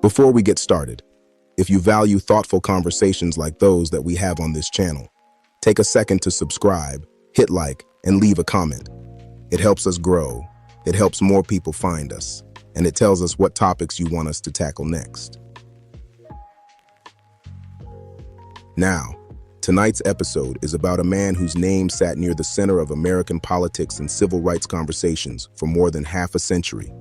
Before we get started, if you value thoughtful conversations like those that we have on this channel, take a second to subscribe, hit like, and leave a comment. It helps us grow, it helps more people find us, and it tells us what topics you want us to tackle next. Now, tonight's episode is about a man whose name sat near the center of American politics and civil rights conversations for more than half a century.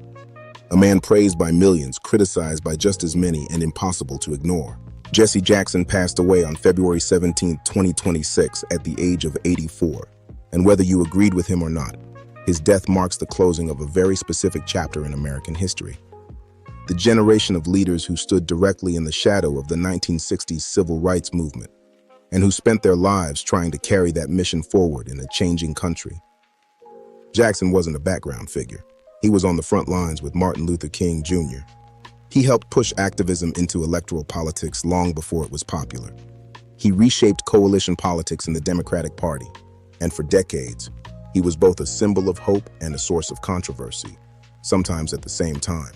A man praised by millions, criticized by just as many, and impossible to ignore. Jesse Jackson passed away on February 17, 2026, at the age of 84. And whether you agreed with him or not, his death marks the closing of a very specific chapter in American history. The generation of leaders who stood directly in the shadow of the 1960s civil rights movement, and who spent their lives trying to carry that mission forward in a changing country. Jackson wasn't a background figure. He was on the front lines with Martin Luther King Jr. He helped push activism into electoral politics long before it was popular. He reshaped coalition politics in the Democratic Party, and for decades, he was both a symbol of hope and a source of controversy, sometimes at the same time.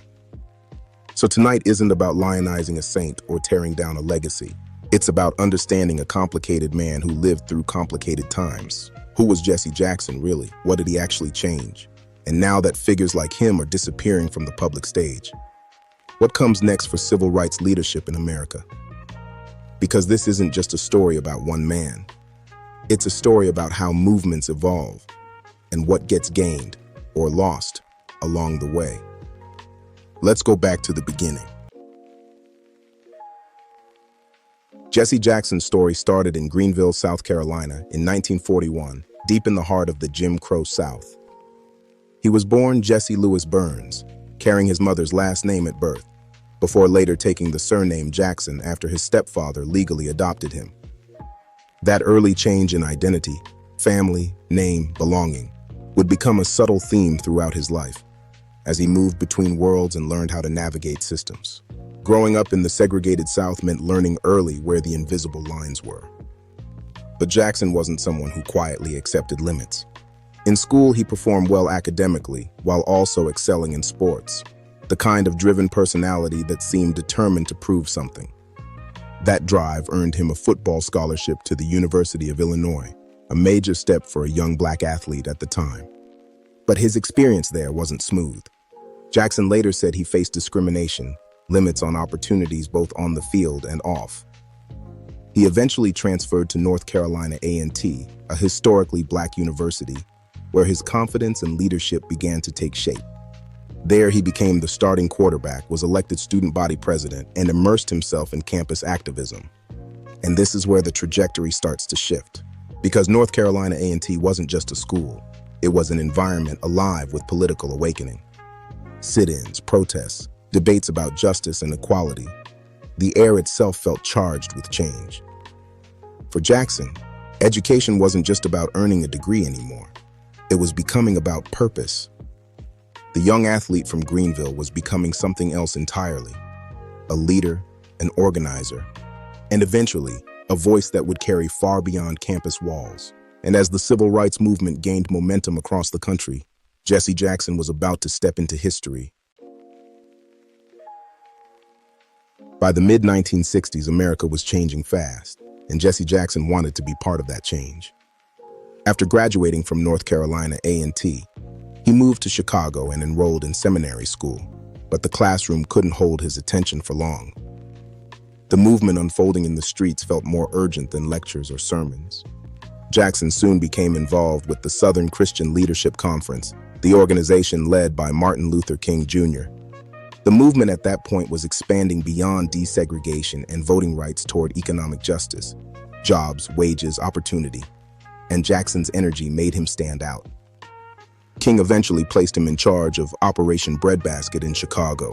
So tonight isn't about lionizing a saint or tearing down a legacy. It's about understanding a complicated man who lived through complicated times. Who was Jesse Jackson, really? What did he actually change? And now that figures like him are disappearing from the public stage, what comes next for civil rights leadership in America? Because this isn't just a story about one man. It's a story about how movements evolve and what gets gained or lost along the way. Let's go back to the beginning. Jesse Jackson's story started in Greenville, South Carolina in 1941, deep in the heart of the Jim Crow South. He was born Jesse Louis Burns, carrying his mother's last name at birth, before later taking the surname Jackson after his stepfather legally adopted him. That early change in identity, family, name, belonging, would become a subtle theme throughout his life, as he moved between worlds and learned how to navigate systems. Growing up in the segregated South meant learning early where the invisible lines were. But Jackson wasn't someone who quietly accepted limits. In school, he performed well academically, while also excelling in sports, the kind of driven personality that seemed determined to prove something. That drive earned him a football scholarship to the University of Illinois, a major step for a young black athlete at the time. But his experience there wasn't smooth. Jackson later said he faced discrimination, limits on opportunities both on the field and off. He eventually transferred to North Carolina A&T, a historically black university, where his confidence and leadership began to take shape. There he became the starting quarterback, was elected student body president, and immersed himself in campus activism. And this is where the trajectory starts to shift. Because North Carolina A&T wasn't just a school, it was an environment alive with political awakening. Sit-ins, protests, debates about justice and equality. The air itself felt charged with change. For Jackson, education wasn't just about earning a degree anymore. It was becoming about purpose. The young athlete from Greenville was becoming something else entirely. A leader, an organizer, and eventually, a voice that would carry far beyond campus walls. And as the civil rights movement gained momentum across the country, Jesse Jackson was about to step into history. By the mid-1960s, America was changing fast, and Jesse Jackson wanted to be part of that change. After graduating from North Carolina A&T, he moved to Chicago and enrolled in seminary school, but the classroom couldn't hold his attention for long. The movement unfolding in the streets felt more urgent than lectures or sermons. Jackson soon became involved with the Southern Christian Leadership Conference, the organization led by Martin Luther King Jr. The movement at that point was expanding beyond desegregation and voting rights toward economic justice, jobs, wages, opportunity, and Jackson's energy made him stand out. King eventually placed him in charge of Operation Breadbasket in Chicago,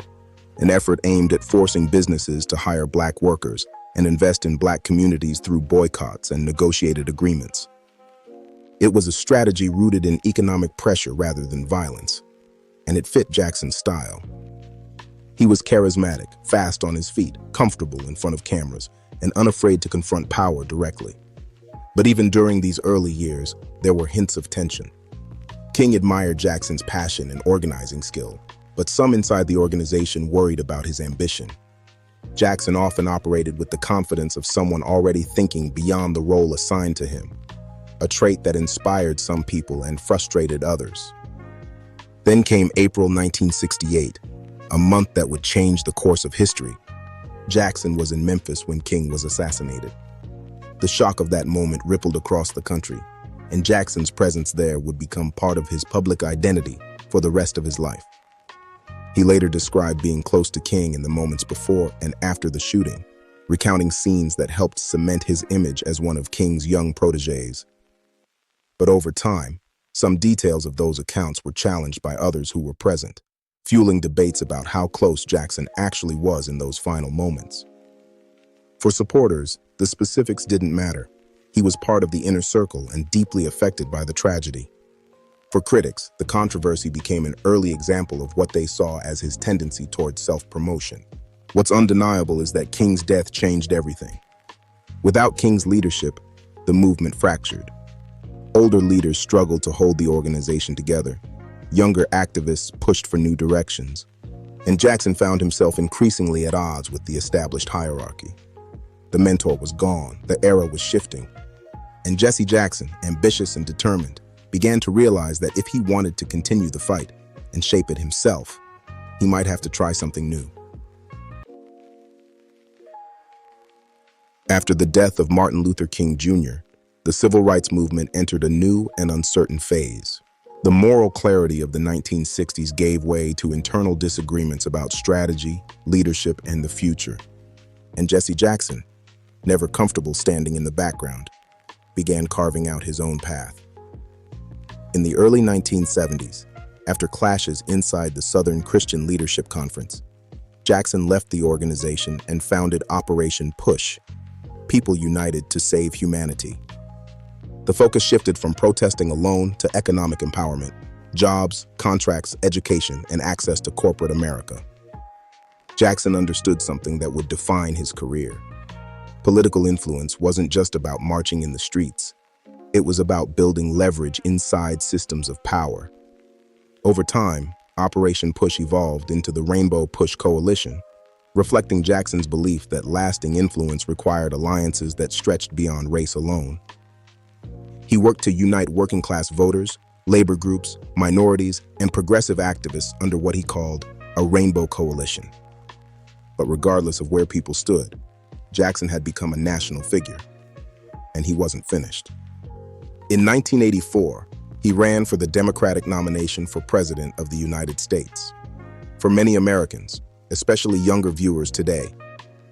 an effort aimed at forcing businesses to hire black workers and invest in black communities through boycotts and negotiated agreements. It was a strategy rooted in economic pressure rather than violence, and it fit Jackson's style. He was charismatic, fast on his feet, comfortable in front of cameras, and unafraid to confront power directly. But even during these early years, there were hints of tension. King admired Jackson's passion and organizing skill, but some inside the organization worried about his ambition. Jackson often operated with the confidence of someone already thinking beyond the role assigned to him, a trait that inspired some people and frustrated others. Then came April 1968, a month that would change the course of history. Jackson was in Memphis when King was assassinated. The shock of that moment rippled across the country, and Jackson's presence there would become part of his public identity for the rest of his life. He later described being close to King in the moments before and after the shooting, recounting scenes that helped cement his image as one of King's young protégés. But over time, some details of those accounts were challenged by others who were present, fueling debates about how close Jackson actually was in those final moments. For supporters, the specifics didn't matter. He was part of the inner circle and deeply affected by the tragedy. For critics, the controversy became an early example of what they saw as his tendency towards self-promotion. What's undeniable is that King's death changed everything. Without King's leadership, the movement fractured. Older leaders struggled to hold the organization together. Younger activists pushed for new directions. And Jackson found himself increasingly at odds with the established hierarchy. The mentor was gone, the era was shifting. And Jesse Jackson, ambitious and determined, began to realize that if he wanted to continue the fight and shape it himself, he might have to try something new. After the death of Martin Luther King Jr., the civil rights movement entered a new and uncertain phase. The moral clarity of the 1960s gave way to internal disagreements about strategy, leadership, and the future. And Jesse Jackson, never comfortable standing in the background, began carving out his own path. In the early 1970s, after clashes inside the Southern Christian Leadership Conference, Jackson left the organization and founded Operation Push, People United to Save Humanity. The focus shifted from protesting alone to economic empowerment, jobs, contracts, education, and access to corporate America. Jackson understood something that would define his career. Political influence wasn't just about marching in the streets. It was about building leverage inside systems of power. Over time, Operation Push evolved into the Rainbow Push Coalition, reflecting Jackson's belief that lasting influence required alliances that stretched beyond race alone. He worked to unite working-class voters, labor groups, minorities, and progressive activists under what he called a Rainbow Coalition. But regardless of where people stood, Jackson had become a national figure, and he wasn't finished. In 1984, he ran for the Democratic nomination for President of the United States. For many Americans, especially younger viewers today,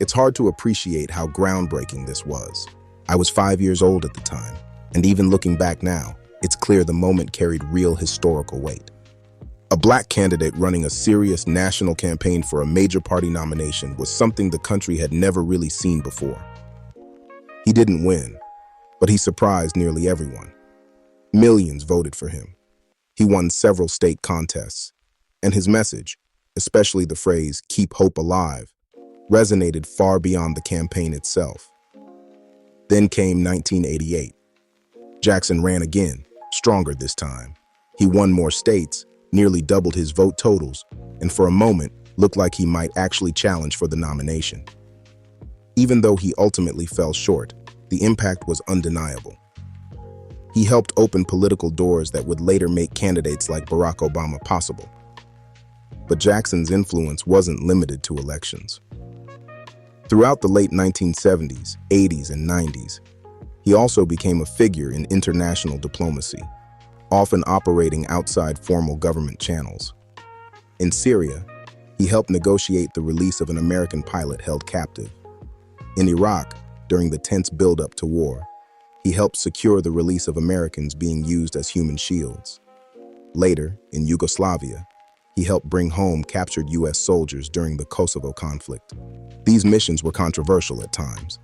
it's hard to appreciate how groundbreaking this was. I was 5 years old at the time, and even looking back now, it's clear the moment carried real historical weight. A black candidate running a serious national campaign for a major party nomination was something the country had never really seen before. He didn't win, but he surprised nearly everyone. Millions voted for him. He won several state contests, and his message, especially the phrase, "Keep hope alive," resonated far beyond the campaign itself. Then came 1988. Jackson ran again, stronger this time. He won more states, nearly doubled his vote totals, and for a moment looked like he might actually challenge for the nomination. Even though he ultimately fell short, the impact was undeniable. He helped open political doors that would later make candidates like Barack Obama possible. But Jackson's influence wasn't limited to elections. Throughout the late 1970s, 80s, and 90s, he also became a figure in international diplomacy, often operating outside formal government channels. In Syria, he helped negotiate the release of an American pilot held captive. In Iraq, during the tense buildup to war, he helped secure the release of Americans being used as human shields. Later, in Yugoslavia, he helped bring home captured U.S. soldiers during the Kosovo conflict. These missions were controversial at times.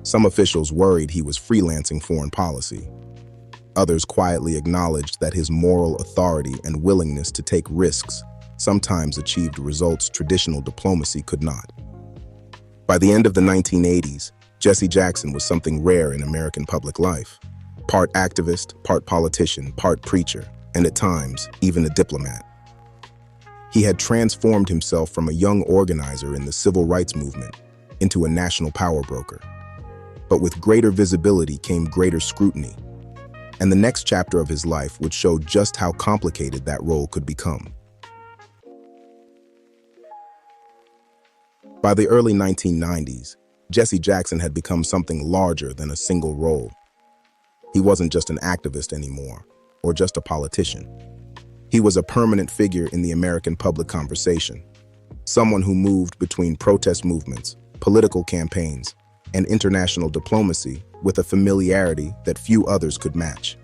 Some officials worried he was freelancing foreign policy. Others quietly acknowledged that his moral authority and willingness to take risks sometimes achieved results traditional diplomacy could not. By the end of the 1980s, Jesse Jackson was something rare in American public life. Part activist, part politician, part preacher, and at times, even a diplomat. He had transformed himself from a young organizer in the civil rights movement into a national power broker. But with greater visibility came greater scrutiny, and the next chapter of his life would show just how complicated that role could become. By the early 1990s, Jesse Jackson had become something larger than a single role. He wasn't just an activist anymore, or just a politician. He was a permanent figure in the American public conversation, someone who moved between protest movements, political campaigns, and international diplomacy with a familiarity that few others could match.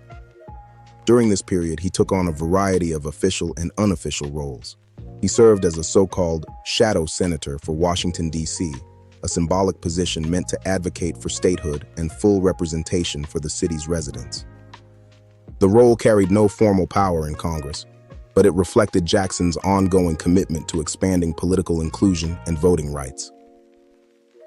During this period, he took on a variety of official and unofficial roles. He served as a so-called shadow senator for Washington, D.C., a symbolic position meant to advocate for statehood and full representation for the city's residents. The role carried no formal power in Congress, but it reflected Jackson's ongoing commitment to expanding political inclusion and voting rights.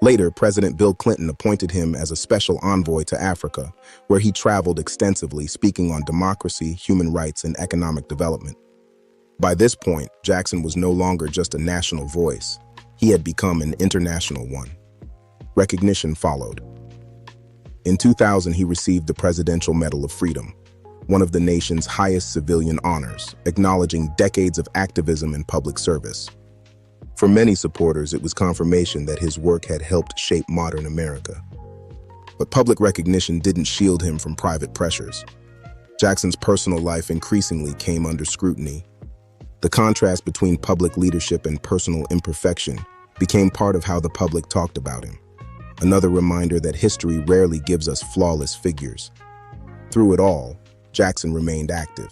Later, President Bill Clinton appointed him as a special envoy to Africa, where he traveled extensively speaking on democracy, human rights, and economic development. By this point, Jackson was no longer just a national voice. He had become an international one. Recognition followed. In 2000, he received the Presidential Medal of Freedom, one of the nation's highest civilian honors, acknowledging decades of activism and public service. For many supporters, it was confirmation that his work had helped shape modern America. But public recognition didn't shield him from private pressures. Jackson's personal life increasingly came under scrutiny. The contrast between public leadership and personal imperfection became part of how the public talked about him. Another reminder that history rarely gives us flawless figures. Through it all, Jackson remained active.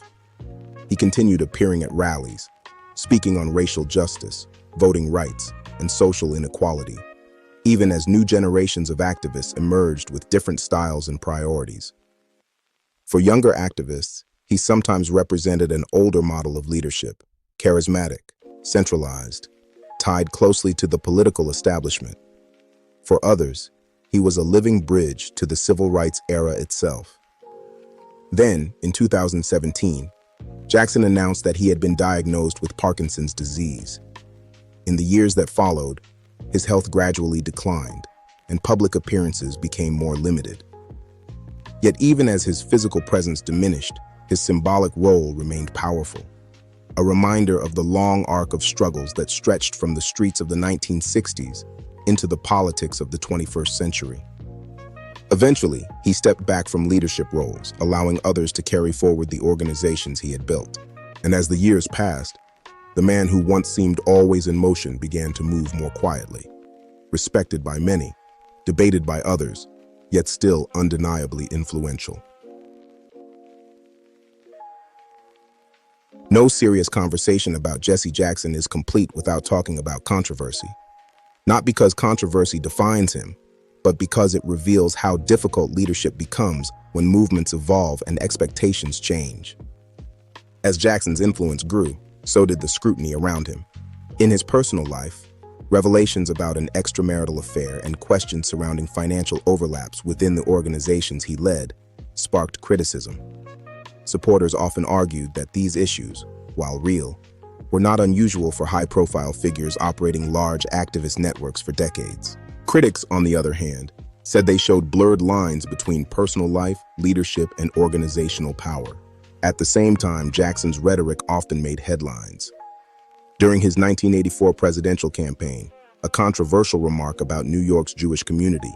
He continued appearing at rallies, speaking on racial justice, voting rights, and social inequality, even as new generations of activists emerged with different styles and priorities. For younger activists, he sometimes represented an older model of leadership, charismatic, centralized, tied closely to the political establishment. For others, he was a living bridge to the civil rights era itself. Then, in 2017, Jackson announced that he had been diagnosed with Parkinson's disease. In the years that followed, his health gradually declined, and public appearances became more limited. Yet even as his physical presence diminished, his symbolic role remained powerful, a reminder of the long arc of struggles that stretched from the streets of the 1960s into the politics of the 21st century. Eventually, he stepped back from leadership roles, allowing others to carry forward the organizations he had built. And as the years passed, the man who once seemed always in motion began to move more quietly, respected by many, debated by others, yet still undeniably influential. No serious conversation about Jesse Jackson is complete without talking about controversy. Not because controversy defines him, but because it reveals how difficult leadership becomes when movements evolve and expectations change. As Jackson's influence grew, so did the scrutiny around him. In his personal life, revelations about an extramarital affair and questions surrounding financial overlaps within the organizations he led sparked criticism. Supporters often argued that these issues, while real, were not unusual for high-profile figures operating large activist networks for decades. Critics, on the other hand, said they showed blurred lines between personal life, leadership, and organizational power. At the same time, Jackson's rhetoric often made headlines. During his 1984 presidential campaign, a controversial remark about New York's Jewish community,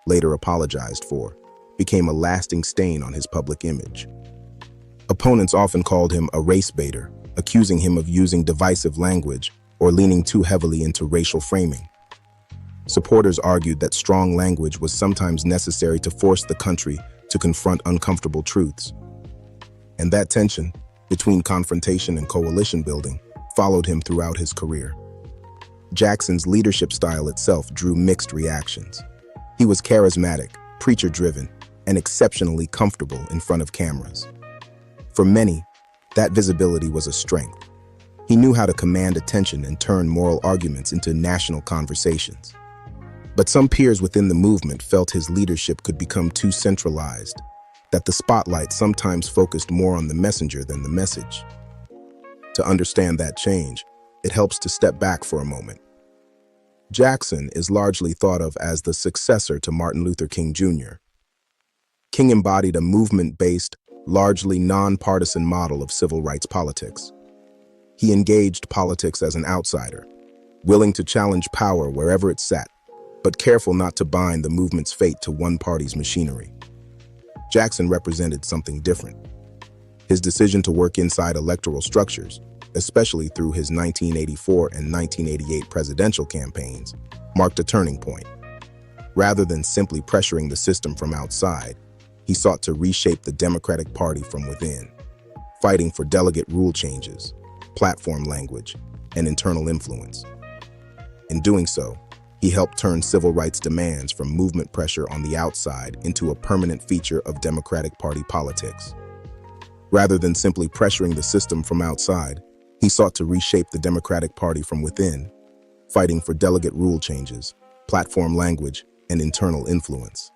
later apologized for, became a lasting stain on his public image. Opponents often called him a race baiter, accusing him of using divisive language or leaning too heavily into racial framing. Supporters argued that strong language was sometimes necessary to force the country to confront uncomfortable truths. And that tension, between confrontation and coalition building, followed him throughout his career. Jackson's leadership style itself drew mixed reactions. He was charismatic, preacher-driven, and exceptionally comfortable in front of cameras. For many, that visibility was a strength. He knew how to command attention and turn moral arguments into national conversations. But some peers within the movement felt his leadership could become too centralized, that the spotlight sometimes focused more on the messenger than the message. To understand that change, it helps to step back for a moment. Jackson is largely thought of as the successor to Martin Luther King Jr. King embodied a movement-based, largely nonpartisan model of civil rights politics. He engaged politics as an outsider, willing to challenge power wherever it sat, but careful not to bind the movement's fate to one party's machinery. Jackson represented something different. His decision to work inside electoral structures, especially through his 1984 and 1988 presidential campaigns, marked a turning point. Rather than simply pressuring the system from outside, he sought to reshape the Democratic Party from within, fighting for delegate rule changes, platform language, and internal influence. In doing so, he helped turn civil rights demands from movement pressure on the outside into a permanent feature of Democratic Party politics. Rather than simply pressuring the system from outside, he sought to reshape the Democratic Party from within, fighting for delegate rule changes, platform language, and internal influence.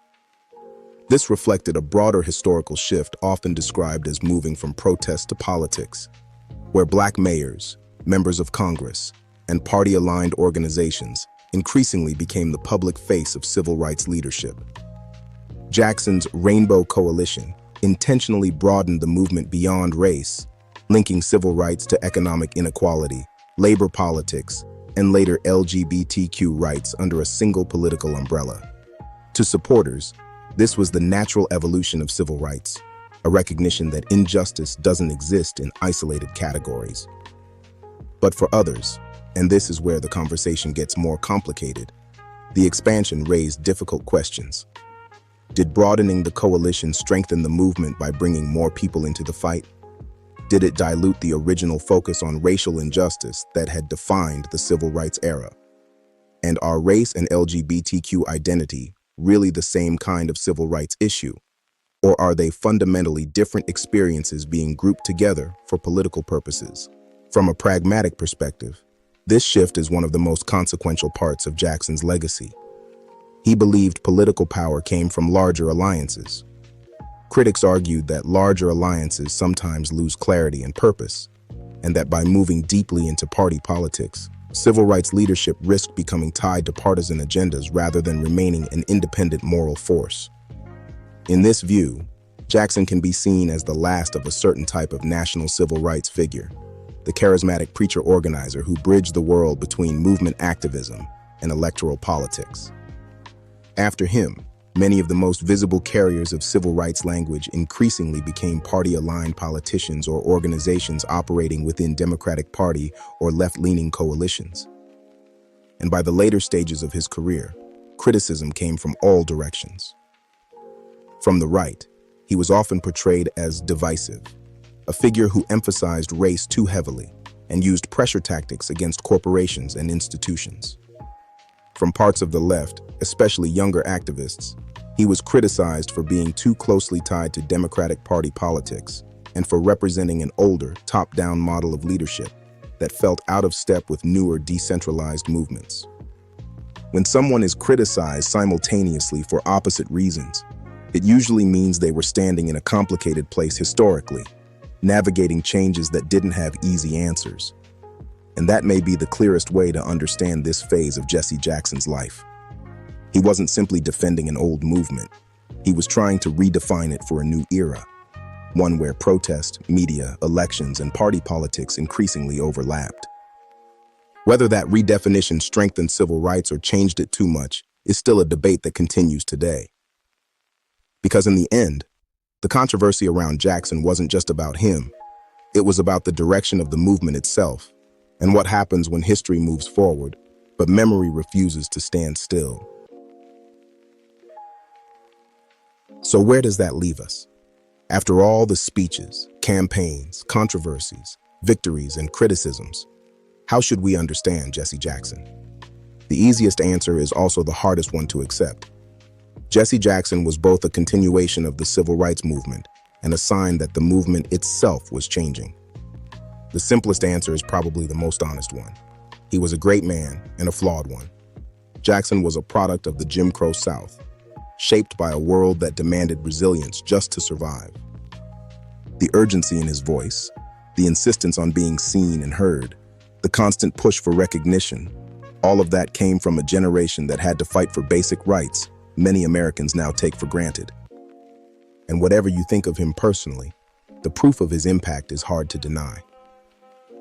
This reflected a broader historical shift often described as moving from protest to politics, where Black mayors, members of Congress, and party-aligned organizations increasingly became the public face of civil rights leadership. Jackson's Rainbow Coalition intentionally broadened the movement beyond race, linking civil rights to economic inequality, labor politics, and later LGBTQ rights under a single political umbrella. To supporters, this was the natural evolution of civil rights, a recognition that injustice doesn't exist in isolated categories. But for others, and this is where the conversation gets more complicated, the expansion raised difficult questions. Did broadening the coalition strengthen the movement by bringing more people into the fight? Did it dilute the original focus on racial injustice that had defined the civil rights era? And are race and LGBTQ identity really the same kind of civil rights issue? Or are they fundamentally different experiences being grouped together for political purposes? From a pragmatic perspective, this shift is one of the most consequential parts of Jackson's legacy. He believed political power came from larger alliances. Critics argued that larger alliances sometimes lose clarity and purpose, and that by moving deeply into party politics, civil rights leadership risked becoming tied to partisan agendas rather than remaining an independent moral force. In this view, Jackson can be seen as the last of a certain type of national civil rights figure, the charismatic preacher-organizer who bridged the world between movement activism and electoral politics. After him, many of the most visible carriers of civil rights language increasingly became party-aligned politicians or organizations operating within Democratic Party or left-leaning coalitions. And by the later stages of his career, criticism came from all directions. From the right, he was often portrayed as divisive, a figure who emphasized race too heavily and used pressure tactics against corporations and institutions. From parts of the left, especially younger activists, he was criticized for being too closely tied to Democratic Party politics and for representing an older, top-down model of leadership that felt out of step with newer, decentralized movements. When someone is criticized simultaneously for opposite reasons, it usually means they were standing in a complicated place historically, navigating changes that didn't have easy answers. And that may be the clearest way to understand this phase of Jesse Jackson's life. He wasn't simply defending an old movement. He was trying to redefine it for a new era, one where protest, media, elections, and party politics increasingly overlapped. Whether that redefinition strengthened civil rights or changed it too much is still a debate that continues today. Because in the end, the controversy around Jackson wasn't just about him. It was about the direction of the movement itself and what happens when history moves forward, but memory refuses to stand still. So where does that leave us? After all the speeches, campaigns, controversies, victories, and criticisms, how should we understand Jesse Jackson? The easiest answer is also the hardest one to accept. Jesse Jackson was both a continuation of the civil rights movement and a sign that the movement itself was changing. The simplest answer is probably the most honest one. He was a great man and a flawed one. Jackson was a product of the Jim Crow South, shaped by a world that demanded resilience just to survive. The urgency in his voice, the insistence on being seen and heard, the constant push for recognition. All of that came from a generation that had to fight for basic rights many Americans now take for granted. And whatever you think of him personally, the proof of his impact is hard to deny.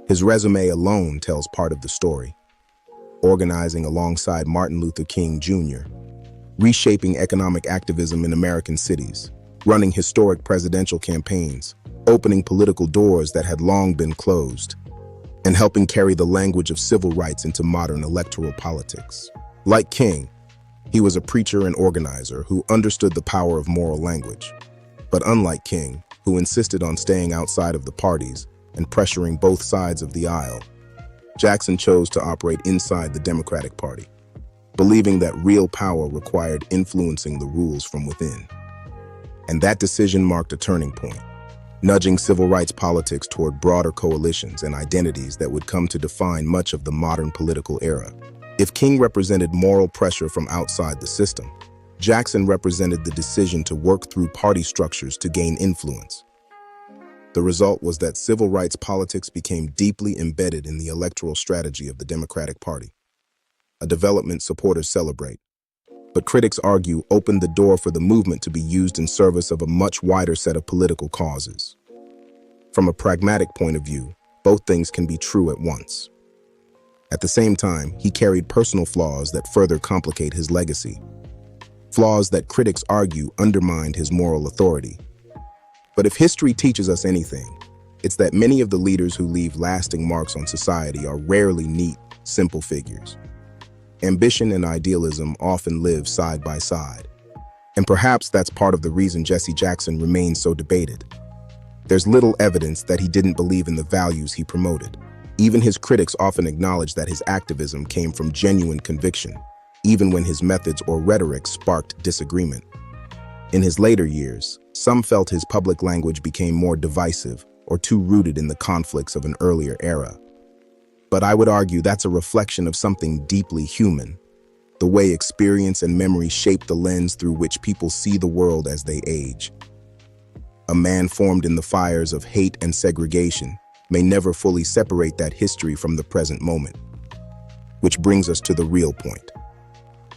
His resume alone tells part of the story. Organizing alongside Martin Luther King Jr., reshaping economic activism in American cities, running historic presidential campaigns, opening political doors that had long been closed, and helping carry the language of civil rights into modern electoral politics. Like King, he was a preacher and organizer who understood the power of moral language. But unlike King, who insisted on staying outside of the parties and pressuring both sides of the aisle, Jackson chose to operate inside the Democratic Party, believing that real power required influencing the rules from within. And that decision marked a turning point, nudging civil rights politics toward broader coalitions and identities that would come to define much of the modern political era. If King represented moral pressure from outside the system, Jackson represented the decision to work through party structures to gain influence. The result was that civil rights politics became deeply embedded in the electoral strategy of the Democratic Party, a development supporters celebrate, but critics argue opened the door for the movement to be used in service of a much wider set of political causes. From a pragmatic point of view, both things can be true at once. At the same time, he carried personal flaws that further complicate his legacy, flaws that critics argue undermined his moral authority. But if history teaches us anything, it's that many of the leaders who leave lasting marks on society are rarely neat, simple figures. Ambition and idealism often live side by side. And perhaps that's part of the reason Jesse Jackson remains so debated. There's little evidence that he didn't believe in the values he promoted. Even his critics often acknowledge that his activism came from genuine conviction, even when his methods or rhetoric sparked disagreement. In his later years, some felt his public language became more divisive or too rooted in the conflicts of an earlier era. But I would argue that's a reflection of something deeply human, the way experience and memory shape the lens through which people see the world as they age. A man formed in the fires of hate and segregation may never fully separate that history from the present moment. Which brings us to the real point.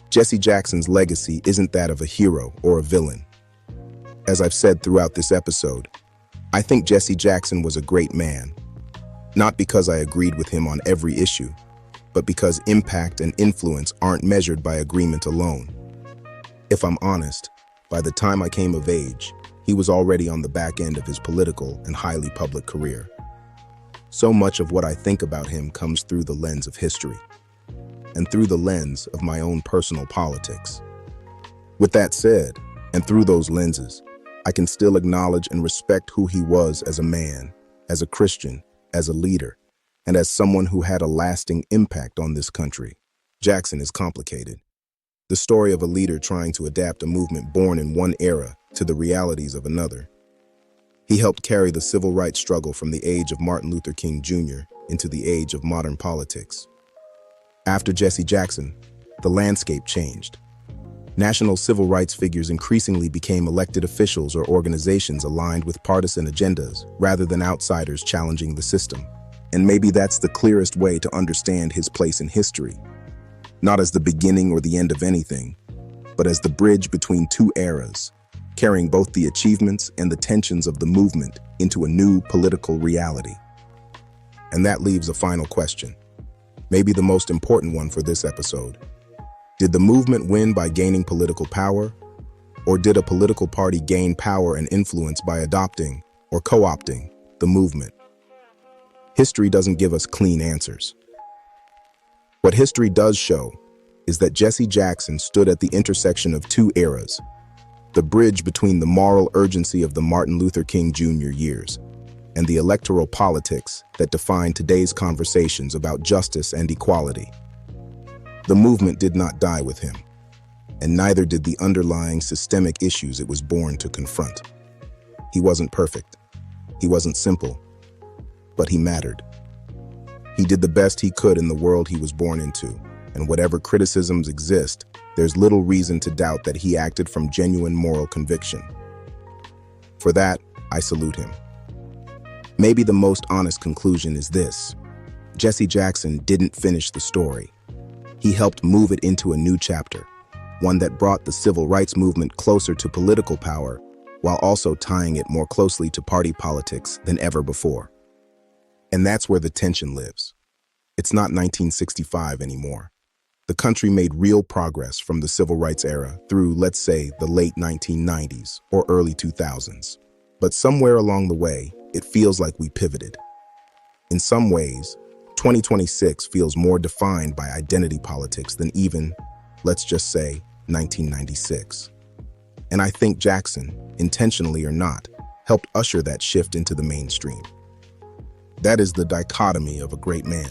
Jesse Jackson's legacy isn't that of a hero or a villain. As I've said throughout this episode, I think Jesse Jackson was a great man, not because I agreed with him on every issue, but because impact and influence aren't measured by agreement alone. If I'm honest, by the time I came of age, he was already on the back end of his political and highly public career. So much of what I think about him comes through the lens of history, and through the lens of my own personal politics. With that said, and through those lenses, I can still acknowledge and respect who he was as a man, as a Christian, as a leader, and as someone who had a lasting impact on this country. Jackson is complicated. The story of a leader trying to adapt a movement born in one era to the realities of another. He helped carry the civil rights struggle from the age of Martin Luther King Jr. into the age of modern politics. After Jesse Jackson, the landscape changed. National civil rights figures increasingly became elected officials or organizations aligned with partisan agendas rather than outsiders challenging the system. And maybe that's the clearest way to understand his place in history. Not as the beginning or the end of anything, but as the bridge between two eras, carrying both the achievements and the tensions of the movement into a new political reality. And that leaves a final question, maybe the most important one for this episode. Did the movement win by gaining political power, or did a political party gain power and influence by adopting or co-opting the movement? History doesn't give us clean answers. What history does show is that Jesse Jackson stood at the intersection of two eras, the bridge between the moral urgency of the Martin Luther King Jr. years and the electoral politics that define today's conversations about justice and equality. The movement did not die with him, and neither did the underlying systemic issues it was born to confront. He wasn't perfect. He wasn't simple, but he mattered. He did the best he could in the world he was born into, and whatever criticisms exist, there's little reason to doubt that he acted from genuine moral conviction. For that, I salute him. Maybe the most honest conclusion is this: Jesse Jackson didn't finish the story. He helped move it into a new chapter, one that brought the civil rights movement closer to political power while also tying it more closely to party politics than ever before. And that's where the tension lives. It's not 1965 anymore. The country made real progress from the civil rights era through, let's say, the late 1990s or early 2000s. But somewhere along the way, it feels like we pivoted. In some ways, 2026 feels more defined by identity politics than even, let's just say, 1996. And I think Jackson, intentionally or not, helped usher that shift into the mainstream. That is the dichotomy of a great man.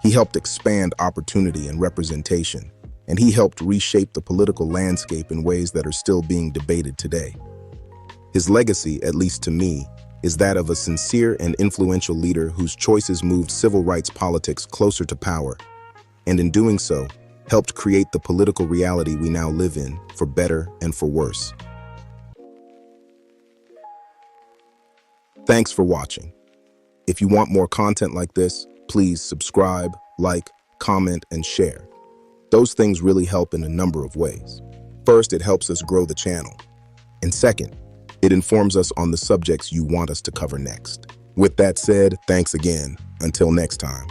He helped expand opportunity and representation, and he helped reshape the political landscape in ways that are still being debated today. His legacy, at least to me, is that of a sincere and influential leader whose choices moved civil rights politics closer to power, and in doing so, helped create the political reality we now live in, for better and for worse. Thanks for watching. If you want more content like this, please subscribe, like, comment, and share. Those things really help in a number of ways. First, it helps us grow the channel. And second, it informs us on the subjects you want us to cover next. With that said, thanks again. Until next time.